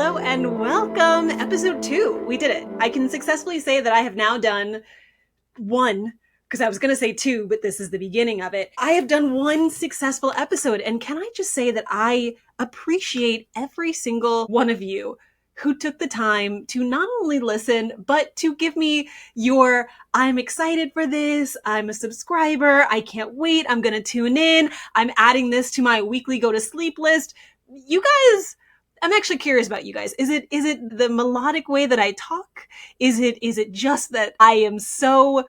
Hello and welcome, episode 2. We did it. I can successfully say that I have now done one, because I was going to say 2, but this is the beginning of it. I have done one successful episode, and can I just say that I appreciate every single one of you who took the time to not only listen, but to give me your, I'm excited for this, I'm a subscriber, I can't wait, I'm going to tune in, I'm adding this to my weekly go to sleep list. You guys, I'm actually curious about you guys. Is it the melodic way that I talk? Is it just that I am so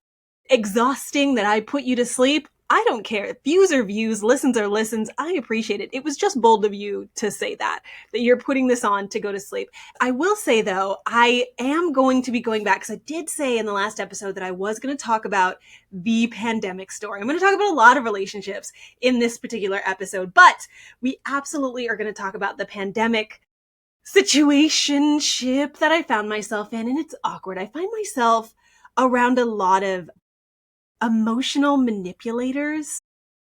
exhausting that I put you to sleep? I don't care. Views are views, listens are listens. I appreciate it. It was just bold of you to say that you're putting this on to go to sleep. I will say though, I am going to be going back because I did say in the last episode that I was going to talk about the pandemic story. I'm going to talk about a lot of relationships in this particular episode, but we absolutely are going to talk about the pandemic situationship that I found myself in, and it's awkward. I find myself around a lot of emotional manipulators,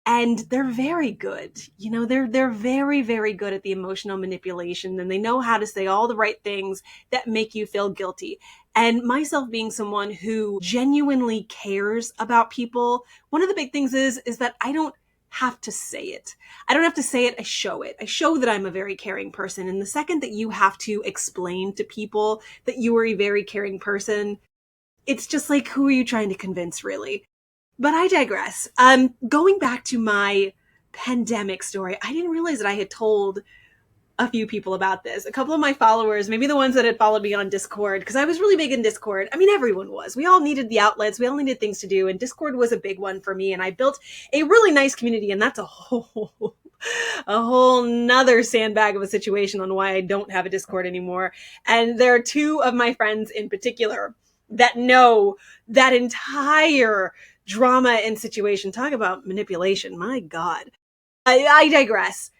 and they're very good. You know, they're very, very good at the emotional manipulation, and they know how to say all the right things that make you feel guilty. And myself being someone who genuinely cares about people, one of the big things is that I don't have to say it. I don't have to say it. I show it. I show that I'm a very caring person. And the second that you have to explain to people that you are a very caring person, it's just like, who are you trying to convince, really? But I digress. Going back to my pandemic story, I didn't realize that I had told a few people about this. A couple of my followers, maybe the ones that had followed me on Discord, because I was really big in Discord. I mean, everyone was. We all needed the outlets. We all needed things to do. And Discord was a big one for me. And I built a really nice community. And that's a whole nother sandbag of a situation on why I don't have a Discord anymore. And there are two of my friends in particular that know that entire drama and situation. Talk about manipulation. My God. I digress.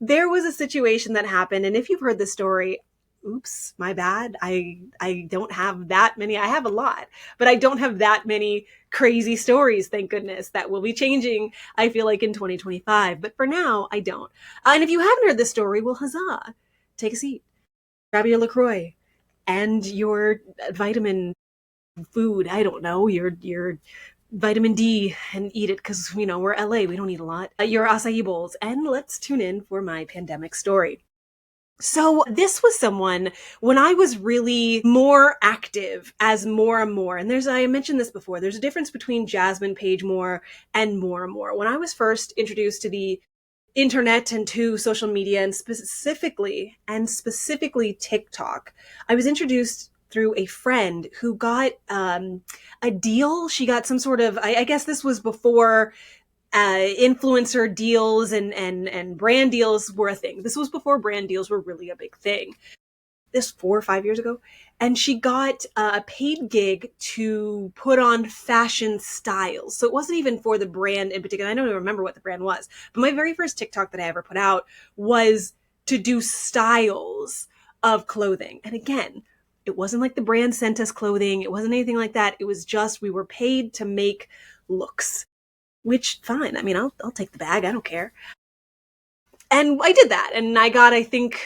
There was a situation that happened, and if you've heard the story, oops, my bad. I don't have that many. I have a lot, but I don't have that many crazy stories, thank goodness. That will be changing, I feel like, in 2025. But for now, I don't. And if you haven't heard this story, well, huzzah. Take a seat. Grab your LaCroix and your vitamin food. I don't know, your vitamin D, and eat it because, you know, we're LA. We don't eat a lot. Your acai bowls. And let's tune in for my pandemic story. So this was someone when I was really more active as MooreAmor. And I mentioned this before, there's a difference between Jasmine Paige Moore and MooreAmor. When I was first introduced to the internet and to social media, and specifically TikTok, I was introduced through a friend who got a deal. She got some sort of, I guess this was before influencer deals and brand deals were a thing. This was before brand deals were really a big thing. This 4 or 5 years ago. And she got a paid gig to put on fashion styles. So it wasn't even for the brand in particular. I don't even remember what the brand was. But my very first TikTok that I ever put out was to do styles of clothing. And again, it wasn't like the brand sent us clothing. It wasn't anything like that. It was just, we were paid to make looks, which fine. I mean, I'll take the bag. I don't care. And I did that. And I got, I think,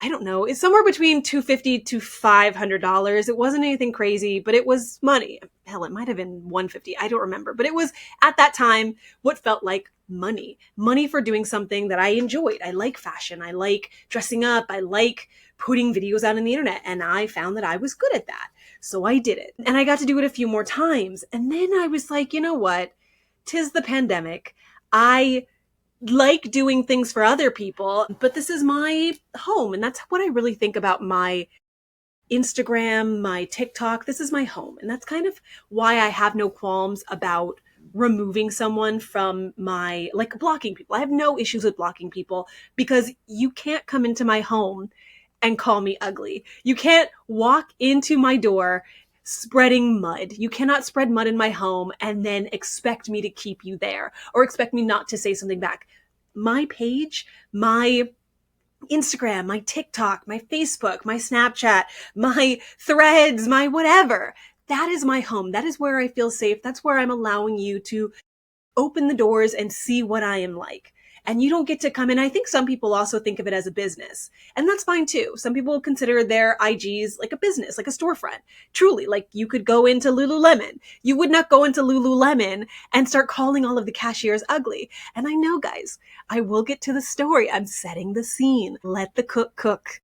I don't know, it's somewhere between $250 to $500. It wasn't anything crazy, but it was money. Hell, it might have been $150. I don't remember. But it was, at that time, what felt like money. Money for doing something that I enjoyed. I like fashion. I like dressing up. I like putting videos out on the internet. And I found that I was good at that. So I did it. And I got to do it a few more times. And then I was like, you know what? 'Tis the pandemic. I like doing things for other people, but this is my home. And that's what I really think about my Instagram, my TikTok. This is my home. And that's kind of why I have no qualms about removing someone from my, like, blocking people. I have no issues with blocking people because you can't come into my home and call me ugly. You can't walk into my door spreading mud. You cannot spread mud in my home and then expect me to keep you there or expect me not to say something back. My page, my Instagram, my TikTok, my Facebook, my Snapchat, my threads, my whatever. That is my home. That is where I feel safe. That's where I'm allowing you to open the doors and see what I am like. and you don't get to come in. I think some people also think of it as a business, and that's fine too. Some people consider their IGs like a business, like a storefront. Truly, like you could go into Lululemon. You would not go into Lululemon and start calling all of the cashiers ugly. And I know, guys, I will get to the story. I'm setting the scene. Let the cook cook.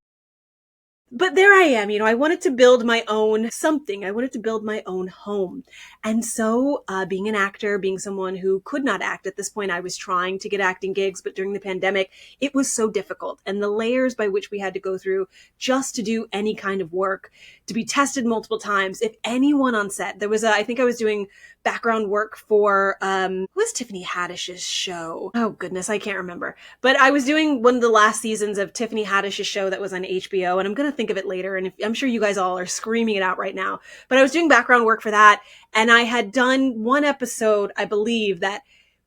But there I am, I wanted to build my own something. I wanted to build my own home. And so being an actor, being someone who could not act at this point, I was trying to get acting gigs, but during the pandemic, it was so difficult. And the layers by which we had to go through just to do any kind of work, to be tested multiple times. If anyone on set, I think I was doing background work for, what was Tiffany Haddish's show? Oh goodness, I can't remember. But I was doing one of the last seasons of Tiffany Haddish's show that was on HBO, and I'm going to think of it later. And I'm sure you guys all are screaming it out right now. But I was doing background work for that, and I had done one episode, I believe, that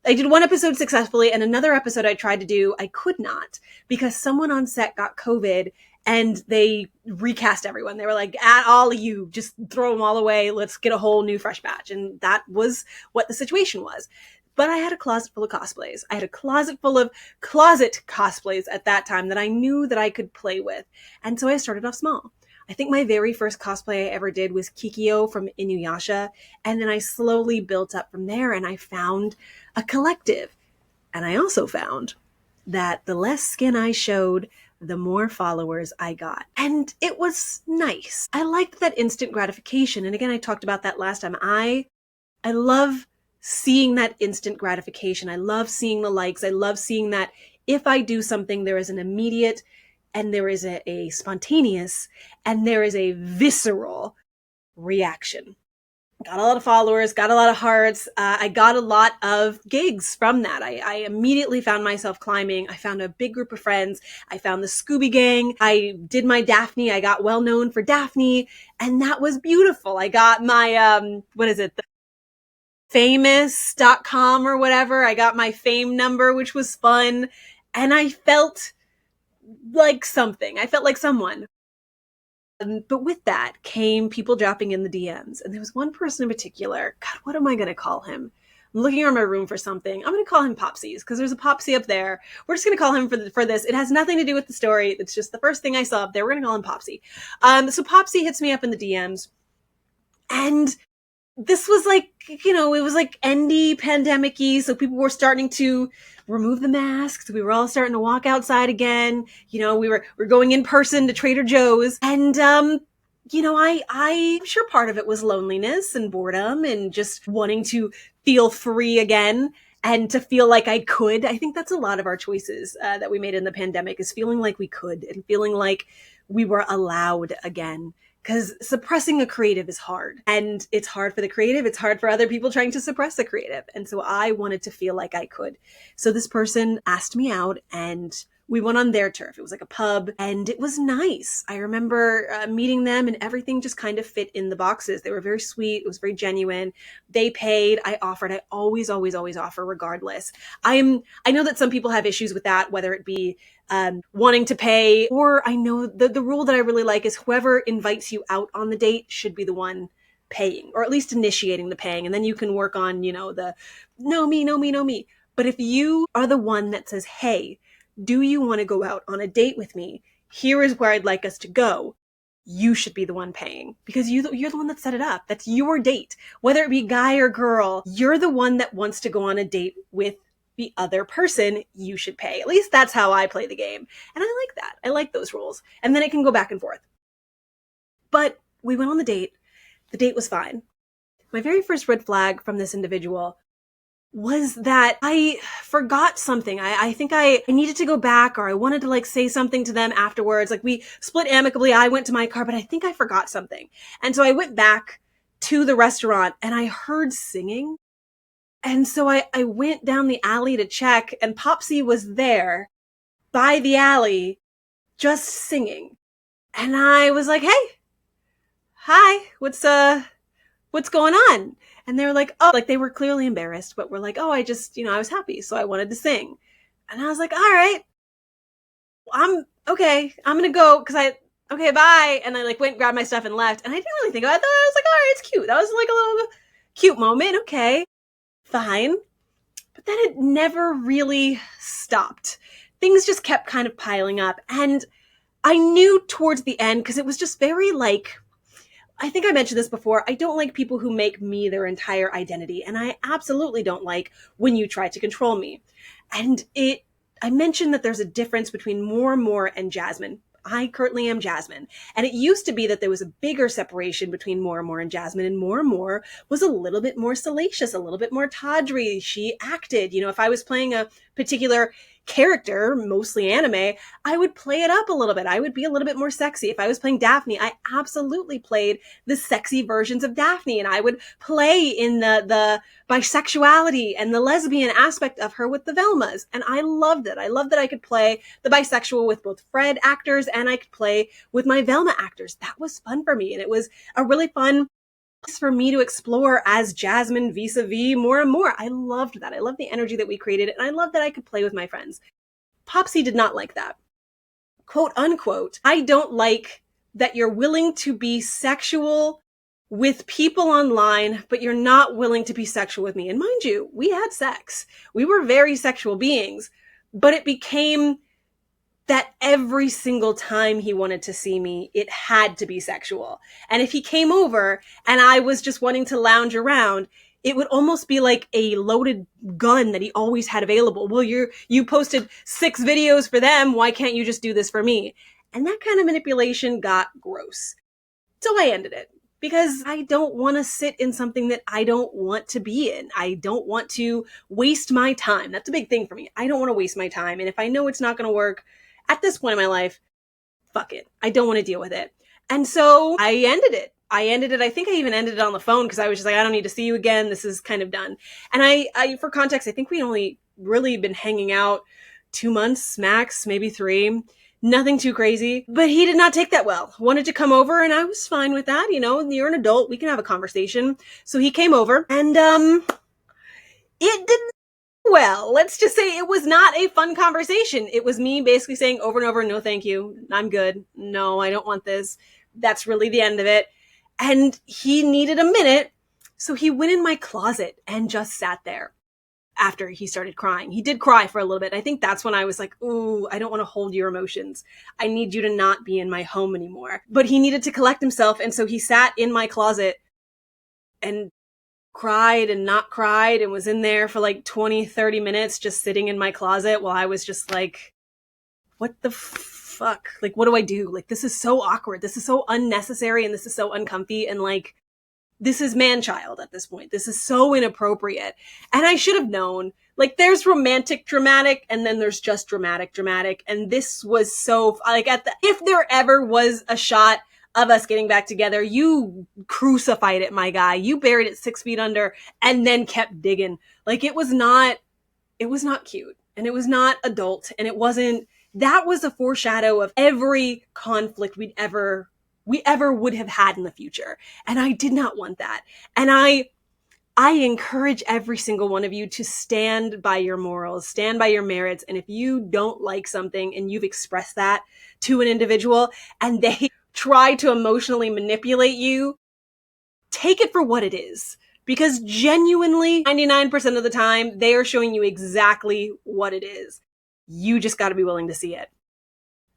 I did one episode successfully, and another episode I tried to do, I could not, because someone on set got COVID and they recast everyone. They were like, at all of you, just throw them all away. Let's get a whole new fresh batch. And that was what the situation was. But I had a closet full of cosplays. I had a closet full of closet cosplays at that time that I knew that I could play with. And so I started off small. I think my very first cosplay I ever did was Kikyo from Inuyasha. And then I slowly built up from there, and I found a collective. And I also found that the less skin I showed, the more followers I got. And it was nice. I liked that instant gratification. And again, I talked about that last time. I love seeing that instant gratification. I love seeing the likes. I love seeing that if I do something, there is an immediate, and there is a spontaneous, and there is a visceral reaction. Got a lot of followers, got a lot of hearts. I got a lot of gigs from that. I immediately found myself climbing. I found a big group of friends. I found the Scooby Gang. I did my Daphne. I got well known for Daphne, and that was beautiful. I got my, the famous.com or whatever. I got my fame number, which was fun. And I felt like something. I felt like someone. But with that came people dropping in the DMs. And there was one person in particular. God, what am I going to call him? I'm looking around my room for something. I'm going to call him Popsies, because there's a Popsie up there. We're just going to call him for this. It has nothing to do with the story. It's just the first thing I saw up there. We're going to call him Popsie. So Popsie hits me up in the DMs. And this was like, it was like endy pandemic-y. So people were starting to remove the masks. We were all starting to walk outside again. We're going in person to Trader Joe's. And, I'm sure part of it was loneliness and boredom and just wanting to feel free again and to feel like I could. I think that's a lot of our choices that we made in the pandemic, is feeling like we could and feeling like we were allowed again. Because suppressing a creative is hard. And it's hard for the creative. It's hard for other people trying to suppress the creative. And so I wanted to feel like I could. So this person asked me out, and we went on their turf. It was like a pub, and it was nice. I remember meeting them, and everything just kind of fit in the boxes. They were very sweet. It was very genuine. They paid. I offered. I always, always, always offer regardless. I know that some people have issues with that, whether it be wanting to pay, or I know the rule that I really like is whoever invites you out on the date should be the one paying, or at least initiating the paying. And then you can work on, the no me, no me, no me. But if you are the one that says, hey, do you want to go out on a date with me? Here is where I'd like us to go. You should be the one paying, because you're the one that set it up. That's your date. Whether it be guy or girl, you're the one that wants to go on a date with the other person. You should pay. At least that's how I play the game. And I like that. I like those rules. And then it can go back and forth. But we went on the date. The date was fine. My very first red flag from this individual was that I forgot something. I think I needed to go back, or I wanted to say something to them afterwards. We split amicably. I went to my car, but I think I forgot something. And so I went back to the restaurant, and I heard singing. And so I went down the alley to check, and Popsie was there by the alley just singing. And I was like, hey, hi, what's going on? And they were like, oh, they were clearly embarrassed, but were like, oh, I just, I was happy, so I wanted to sing. And I was like, all right, I'm okay. I'm going to go, okay, bye. And I went, grabbed my stuff and left. And I didn't really think about it. I was like, all right, it's cute. That was a little cute moment. Okay, fine. But then it never really stuck. stopped. Things just kept kind of piling up. And I knew towards the end, because it was just very like, I think I mentioned this before, I don't like people who make me their entire identity. And I absolutely don't like when you try to control me. And I mentioned that there's a difference between MooreAmor and Jasmine. I currently am Jasmine. And it used to be that there was a bigger separation between MooreAmor and Jasmine, and MooreAmor was a little bit more salacious, a little bit more tawdry. She acted, if I was playing a particular character, mostly anime, I would play it up a little bit. I would be a little bit more sexy. If I was playing Daphne, I absolutely played the sexy versions of Daphne, and I would play in the bisexuality and the lesbian aspect of her with the Velmas. And I loved it. I loved that I could play the bisexual with both Fred actors and I could play with my Velma actors. That was fun for me. And it was a really fun for me to explore as Jasmine vis-a-vis MooreAmor. I loved that. I loved the energy that we created, and I loved that I could play with my friends. Poopsie did not like that. Quote unquote, I don't like that you're willing to be sexual with people online, but you're not willing to be sexual with me. And mind you, we had sex. We were very sexual beings, but it became that every single time he wanted to see me, it had to be sexual. And if he came over and I was just wanting to lounge around, it would almost be like a loaded gun that he always had available. Well, you posted 6 videos for them. Why can't you just do this for me? And that kind of manipulation got gross. So I ended it because I don't want to sit in something that I don't want to be in. I don't want to waste my time. That's a big thing for me. I don't want to waste my time. And if I know it's not going to work, at this point in my life, fuck it. I don't want to deal with it. And so I ended it. I think I even ended it on the phone because I was just like, I don't need to see you again. This is kind of done. And I for context, I think we only really been hanging out 2 months max, maybe 3. Nothing too crazy, but he did not take that well. Wanted to come over and I was fine with that. You're an adult. We can have a conversation. So he came over and, it didn't. Well, let's just say it was not a fun conversation. It was me basically saying over and over, no, thank you. I'm good. No, I don't want this. That's really the end of it. And he needed a minute. So he went in my closet and just sat there after he started crying. He did cry for a little bit. I think that's when I was like, ooh, I don't want to hold your emotions. I need you to not be in my home anymore. But he needed to collect himself. And so he sat in my closet and cried and not cried and was in there for like 20-30 minutes just sitting in my closet while I was just like, what the fuck? Like, what do I do? Like, this is so awkward. This is so unnecessary and this is so uncomfy. And like, this is man-child at this point. This is so inappropriate. And I should have known. Like, there's romantic dramatic and then there's just dramatic. And this was so, like, if there ever was a shot of us getting back together, you crucified it, my guy. You buried it 6 feet under and then kept digging. Like, it was not cute and it was not adult and that was a foreshadow of every conflict we ever would have had in the future. And I did not want that. And I encourage every single one of you to stand by your morals, stand by your merits. And if you don't like something and you've expressed that to an individual and they try to emotionally manipulate you, take it for what it is. Because genuinely, 99% of the time, they are showing you exactly what it is. You just got to be willing to see it.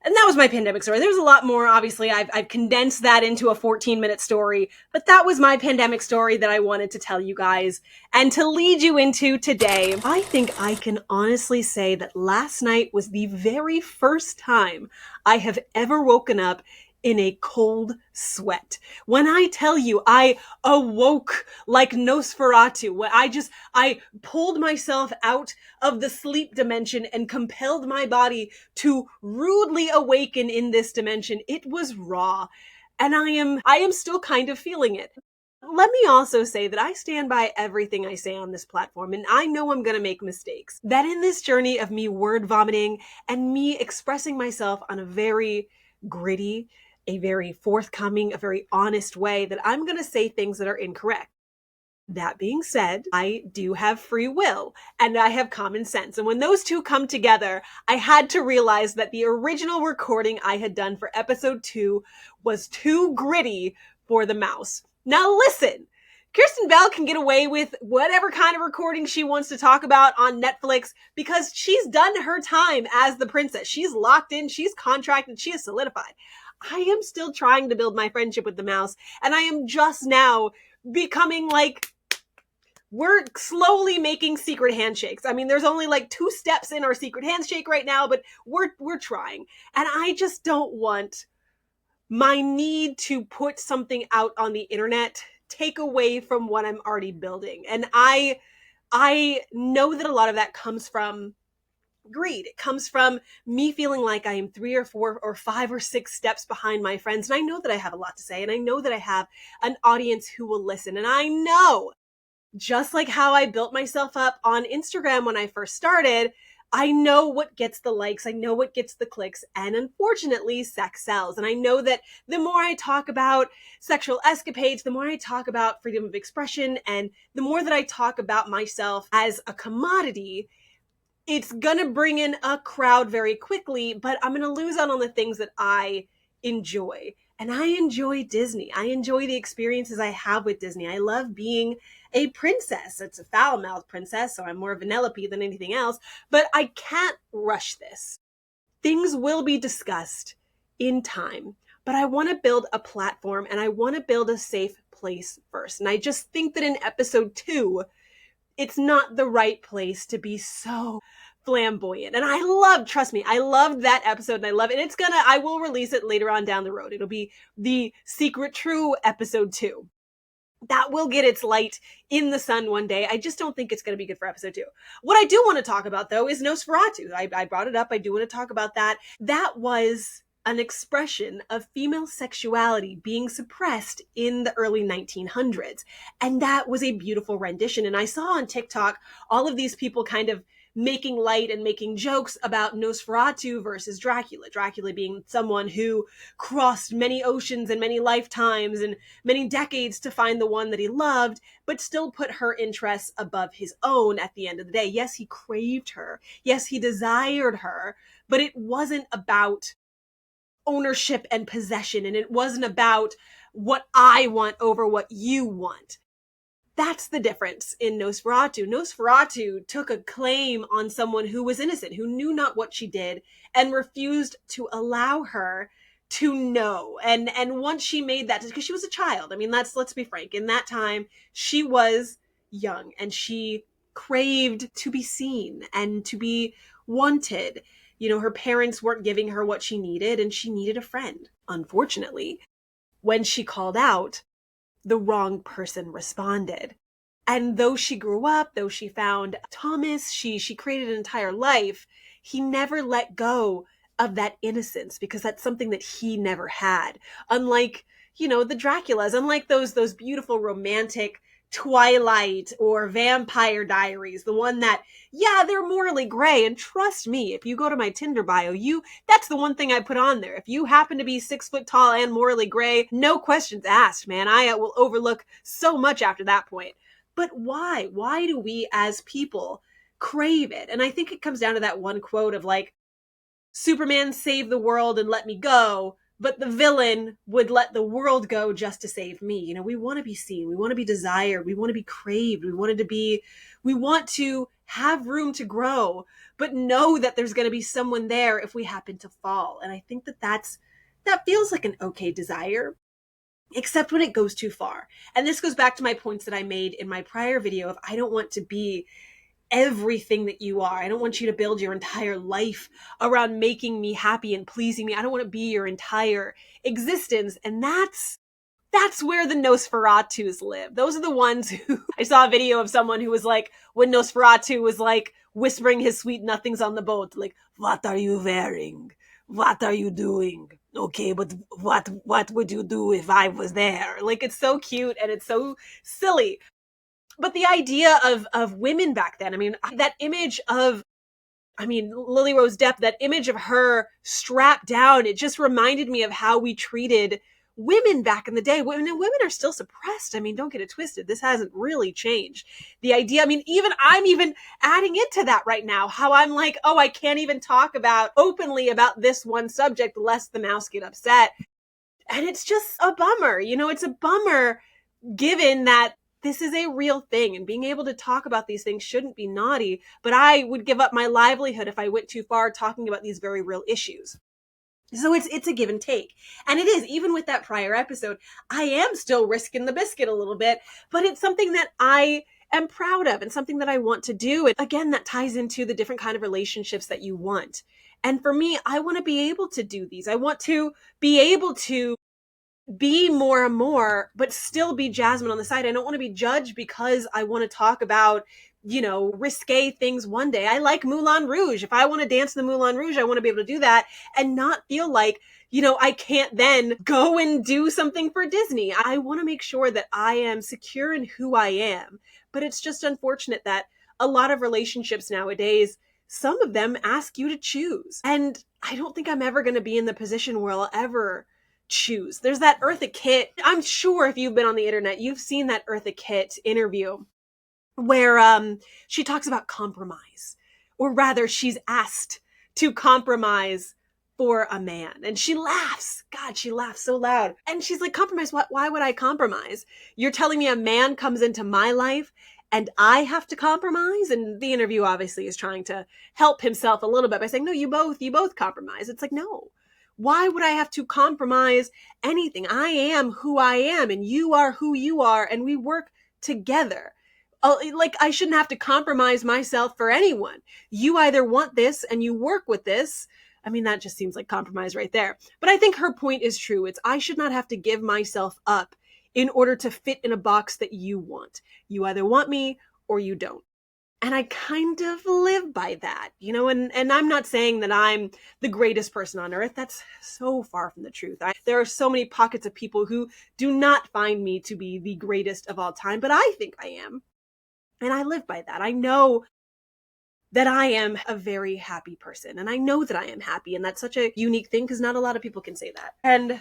And that was my pandemic story. There's a lot more. Obviously, I've condensed that into a 14-minute story, but that was my pandemic story that I wanted to tell you guys and to lead you into today. I think I can honestly say that last night was the very first time I have ever woken up in a cold sweat. When I tell you I awoke like Nosferatu, when I pulled myself out of the sleep dimension and compelled my body to rudely awaken in this dimension, it was raw. And I am still kind of feeling it. Let me also say that I stand by everything I say on this platform, and I know I'm going to make mistakes. That in this journey of me word vomiting and me expressing myself on a very gritty, a very forthcoming, a very honest way, that I'm going to say things that are incorrect. That being said, I do have free will and I have common sense. And when those two come together, I had to realize that the original recording I had done for episode 2 was too gritty for the mouse. Now listen, Kirsten Bell can get away with whatever kind of recording she wants to talk about on Netflix because she's done her time as the princess. She's locked in, she's contracted, she is solidified. I am still trying to build my friendship with the mouse, and I am just now becoming like, we're slowly making secret handshakes. I mean, there's only like 2 steps in our secret handshake right now, but we're trying. And I just don't want my need to put something out on the internet take away from what I'm already building. And I know that a lot of that comes from greed. It comes from me feeling like I am 3 or 4 or 5 or 6 steps behind my friends. And I know that I have a lot to say, and I know that I have an audience who will listen. And I know, just like how I built myself up on Instagram when I first started, I know what gets the likes, I know what gets the clicks, and unfortunately, sex sells. And I know that the more I talk about sexual escapades, the more I talk about freedom of expression, and the more that I talk about myself as a commodity, it's gonna bring in a crowd very quickly, but I'm gonna lose out on the things that I enjoy. And I enjoy Disney. I enjoy the experiences I have with Disney. I love being a princess. It's a foul-mouthed princess, so I'm more Vanellope than anything else, but I can't rush this. Things will be discussed in time, but I want to build a platform and I want to build a safe place first. And I just think that in episode 2, it's not the right place to be so flamboyant. And trust me, I loved that episode and I love it. And I will release it later on down the road. It'll be the Secret True episode 2. That will get its light in the sun one day. I just don't think it's going to be good for episode 2. What I do want to talk about, though, is Nosferatu. I brought it up. I do want to talk about that. That was an expression of female sexuality being suppressed in the early 1900s. And that was a beautiful rendition. And I saw on TikTok all of these people kind of making light and making jokes about Nosferatu versus Dracula. Dracula being someone who crossed many oceans and many lifetimes and many decades to find the one that he loved, but still put her interests above his own at the end of the day. Yes, he craved her. Yes, he desired her, but it wasn't about ownership and possession, and it wasn't about what I want over what you want. That's the difference in Nosferatu. Nosferatu took a claim on someone who was innocent, who knew not what she did, and refused to allow her to know. And once she made that, because she was a child, I mean, let's be frank, in that time, she was young, and she craved to be seen and to be wanted. You know, her parents weren't giving her what she needed, and she needed a friend. Unfortunately, when she called out, the wrong person responded. And though she grew up, though she found Thomas, she created an entire life, he never let go of that innocence because that's something that he never had. Unlike, the Draculas, unlike those beautiful romantic Twilight or Vampire Diaries, the one that, they're morally gray. And trust me, if you go to my Tinder bio, that's the one thing I put on there. If you happen to be 6 foot tall and morally gray, no questions asked, man. I will overlook so much after that point. But why? Why do we as people crave it? And I think it comes down to that one quote of like, Superman saved the world and let me go, but the villain would let the world go just to save me. We want to be seen. We want to be desired. We want to be craved. We want to have room to grow, but know that there's going to be someone there if we happen to fall. And I think that feels like an okay desire, except when it goes too far. And this goes back to my points that I made in my prior video of I don't want to be everything that you are. I don't want you to build your entire life around making me happy and pleasing me. I don't want to be your entire existence. And that's where the Nosferatus live. Those are the ones who I saw a video of someone who was like, when Nosferatu was like whispering his sweet nothings on the boat, like, what are you wearing? What are you doing? Okay, but what would you do if I was there? Like, it's so cute and it's so silly. But the idea of women back then, I mean, that image of, Lily Rose Depp, that image of her strapped down, it just reminded me of how we treated women back in the day. Women are still suppressed. Don't get it twisted. This hasn't really changed. The idea, I'm even adding into that right now, how I'm like, oh, I can't even talk openly about this one subject lest the mouse get upset. And it's just a bummer. It's a bummer given that this is a real thing, and being able to talk about these things shouldn't be naughty, but I would give up my livelihood if I went too far talking about these very real issues. So it's a give and take. And it is, even with that prior episode, I am still risking the biscuit a little bit, but it's something that I am proud of and something that I want to do. And again, that ties into the different kind of relationships that you want. And for me, I want to be able to do these. I want to be able to be MooreAmor, but still be Jasmine on the side. I don't want to be judged because I want to talk about, risque things one day. I like Moulin Rouge. If I want to dance in the Moulin Rouge, I want to be able to do that and not feel like, I can't then go and do something for Disney. I want to make sure that I am secure in who I am. But it's just unfortunate that a lot of relationships nowadays, some of them ask you to choose. And I don't think I'm ever going to be in the position where I'll ever choose. There's that Eartha Kitt. I'm sure if you've been on the internet, you've seen that Eartha Kitt interview where she talks about compromise, or rather she's asked to compromise for a man, and she laughs. God, she laughs so loud. And she's like, compromise? What? Why would I compromise? You're telling me a man comes into my life and I have to compromise? And the interview obviously is trying to help himself a little bit by saying, no, you both compromise. It's like, no. Why would I have to compromise anything? I am who I am, and you are who you are, and we work together. Like, I shouldn't have to compromise myself for anyone. You either want this and you work with this. I mean, that just seems like compromise right there. But I think her point is true. It's, I should not have to give myself up in order to fit in a box that you want. You either want me or you don't. And I kind of live by that, and I'm not saying that I'm the greatest person on earth. That's so far from the truth. There are so many pockets of people who do not find me to be the greatest of all time, but I think I am. And I live by that. I know that I am a very happy person, and I know that I am happy. And that's such a unique thing because not a lot of people can say that. And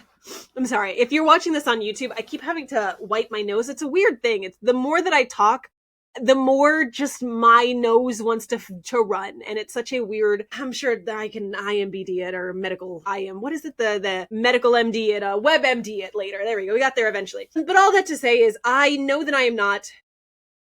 I'm sorry, if you're watching this on YouTube, I keep having to wipe my nose. It's a weird thing. It's the more that I talk, the more just my nose wants to run. And it's such a weird, I'm sure that I can IMBD it, or medical IM. What is it? The medical MD it, WebMD it later. There we go. We got there eventually. But all that to say is I know that I am not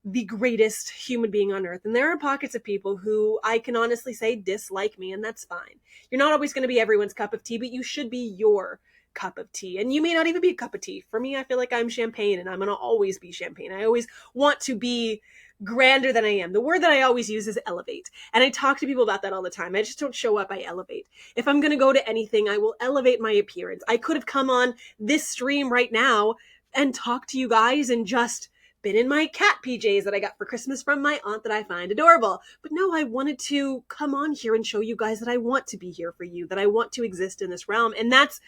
the greatest human being on earth. And there are pockets of people who I can honestly say dislike me, and that's fine. You're not always going to be everyone's cup of tea, but you should be your cup of tea. And you may not even be a cup of tea. For me, I feel like I'm champagne, and I'm going to always be champagne. I always want to be grander than I am. The word that I always use is elevate. And I talk to people about that all the time. I just don't show up, I elevate. If I'm going to go to anything, I will elevate my appearance. I could have come on this stream right now and talked to you guys and just been in my cat PJs that I got for Christmas from my aunt that I find adorable. But no, I wanted to come on here and show you guys that I want to be here for you, that I want to exist in this realm. And that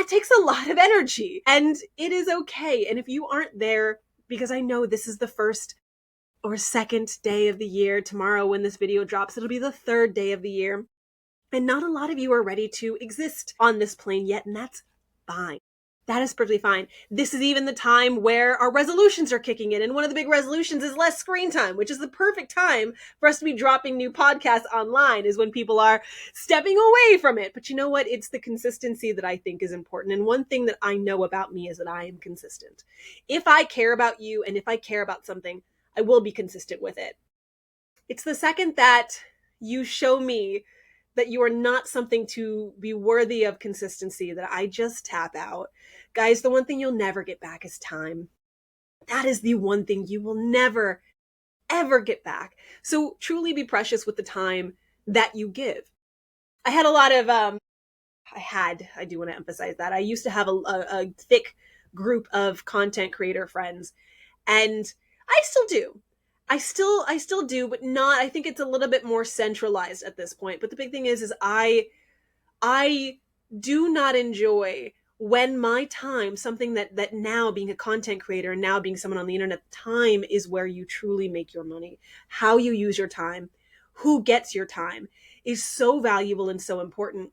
takes a lot of energy, and it is okay. And if you aren't there, because I know this is the first or second day of the year, tomorrow when this video drops, it'll be the third day of the year. And not a lot of you are ready to exist on this plane yet, and that's fine. That is perfectly fine. This is even the time where our resolutions are kicking in. And one of the big resolutions is less screen time, which is the perfect time for us to be dropping new podcasts online, is when people are stepping away from it. But you know what? It's the consistency that I think is important. And one thing that I know about me is that I am consistent. If I care about you and if I care about something, I will be consistent with it. It's the second that you show me that you are not something to be worthy of consistency that I just tap out. Guys, the one thing you'll never get back is time. That is the one thing you will never, ever get back. So truly be precious with the time that you give. I had a lot of, I do want to emphasize that. I used to have a thick group of content creator friends, and I still do. I still do, but not, I think it's a little bit more centralized at this point. But the big thing is I do not enjoy when my time, something that now being a content creator and now being someone on the internet, time is where you truly make your money. How you use your time, who gets your time, is so valuable and so important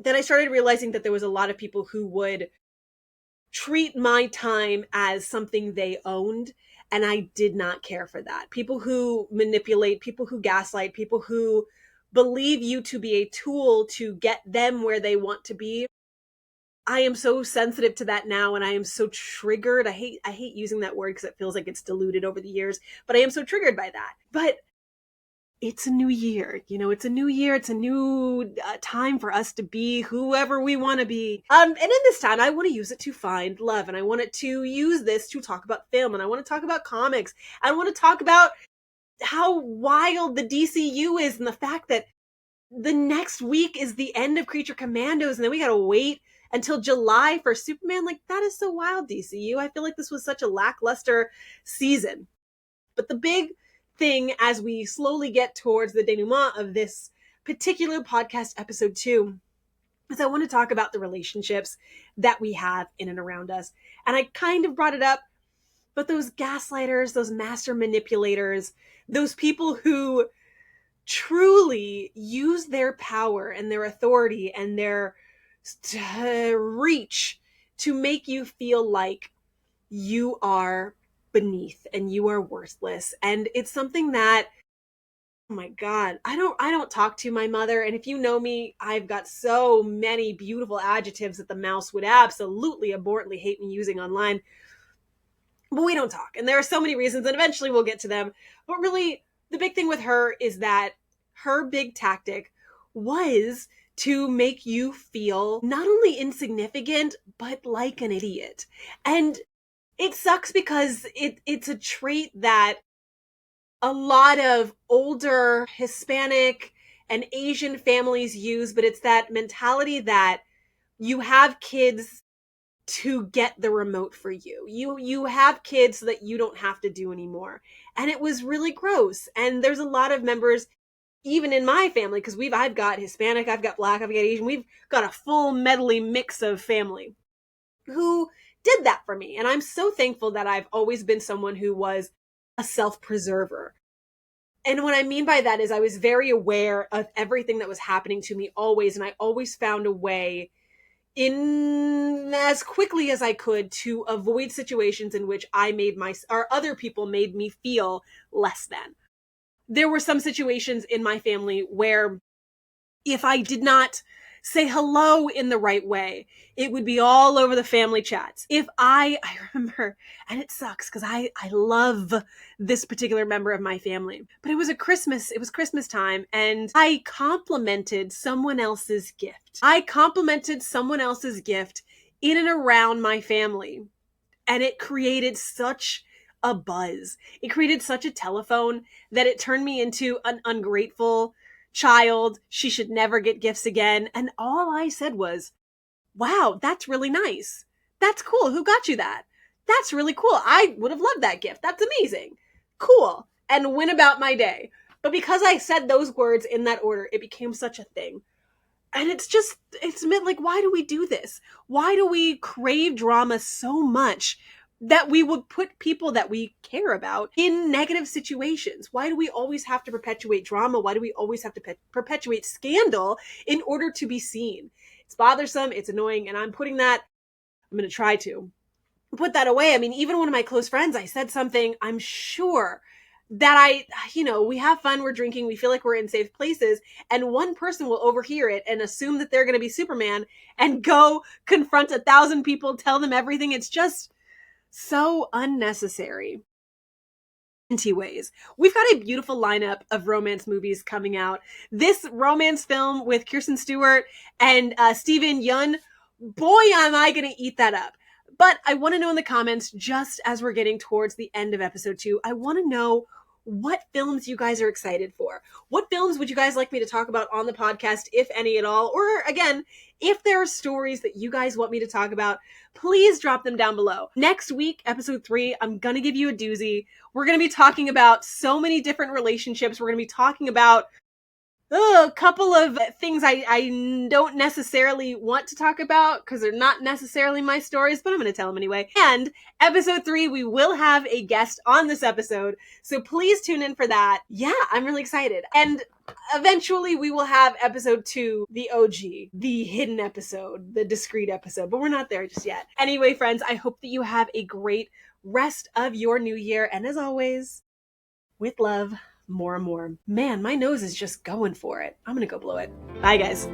that I started realizing that there was a lot of people who would treat my time as something they owned. And I did not care for that. People who manipulate, people who gaslight, people who believe you to be a tool to get them where they want to be. I am so sensitive to that now, and I am so triggered. I hate using that word because it feels like it's diluted over the years, but I am so triggered by that. But it's a new year, it's a new year. It's a new time for us to be whoever we want to be. And in this time, I want to use it to find love, and I want to use this to talk about film, and I want to talk about comics. I want to talk about how wild the DCU is, and the fact that the next week is the end of Creature Commandos, and then we gotta wait until July for Superman. Like, that is so wild, DCU. I feel like this was such a lackluster season. But the big thing as we slowly get towards the denouement of this particular podcast, episode 2, is I want to talk about the relationships that we have in and around us. And I kind of brought it up, but those gaslighters, those master manipulators, those people who truly use their power and their authority and their reach to make you feel like you are beneath and you are worthless. And it's something that, oh my God, I don't talk to my mother. And if you know me, I've got so many beautiful adjectives that the mouse would absolutely abhorrently hate me using online. But we don't talk. And there are so many reasons, and eventually we'll get to them. But really, the big thing with her is that her big tactic was to make you feel not only insignificant, but like an idiot. And it sucks because it's a trait that a lot of older Hispanic and Asian families use, but it's that mentality that you have kids to get the remote for you. You have kids so that you don't have to do anymore. And it was really gross. And there's a lot of members, even in my family, because I've got Hispanic, I've got Black, I've got Asian, we've got a full medley mix of family who did that for me. And I'm so thankful that I've always been someone who was a self-preserver. And what I mean by that is I was very aware of everything that was happening to me always, and I always found a way in as quickly as I could to avoid situations in which or other people made me feel less than. There were some situations in my family where if I did not say hello in the right way, it would be all over the family chats. If I remember, and it sucks because I love this particular member of my family, but it was Christmas time, and I complimented someone else's gift. I complimented someone else's gift in and around my family, and it created such a buzz. It created such a telephone that it turned me into an ungrateful child. She should never get gifts again. And all I said was, wow, that's really nice. That's cool. Who got you that? That's really cool. I would have loved that gift. That's amazing. Cool. And went about my day. But because I said those words in that order, it became such a thing. And it's meant, like, why do we do this? Why do we crave drama so much that we would put people that we care about in negative situations? Why do we always have to perpetuate drama? Why do we always have to perpetuate scandal in order to be seen? It's bothersome. It's annoying. And I'm going to try to put that away. I mean, even one of my close friends, I said something, I'm sure that we have fun, we're drinking, we feel like we're in safe places, and one person will overhear it and assume that they're going to be Superman and go confront 1,000 people, tell them everything. It's just so unnecessary. Ways. We've got a beautiful lineup of romance movies coming out. This romance film with Kirsten Stewart and Steven Yeun, boy, am I going to eat that up. But I want to know in the comments, just as we're getting towards the end of episode 2, I want to know what films you guys are excited for. What films would you guys like me to talk about on the podcast, if any at all? Or again, if there are stories that you guys want me to talk about, please drop them down below. Next week, episode 3, I'm going to give you a doozy. We're going to be talking about so many different relationships. We're going to be talking about a couple of things I don't necessarily want to talk about because they're not necessarily my stories, but I'm going to tell them anyway. And episode 3, we will have a guest on this episode, so please tune in for that. Yeah, I'm really excited. And eventually we will have episode 2, the OG, the hidden episode, the discreet episode, but we're not there just yet. Anyway, friends, I hope that you have a great rest of your new year. And as always, with love, MooreAmor. Man, my nose is just going for it. I'm gonna go blow it. Bye, guys.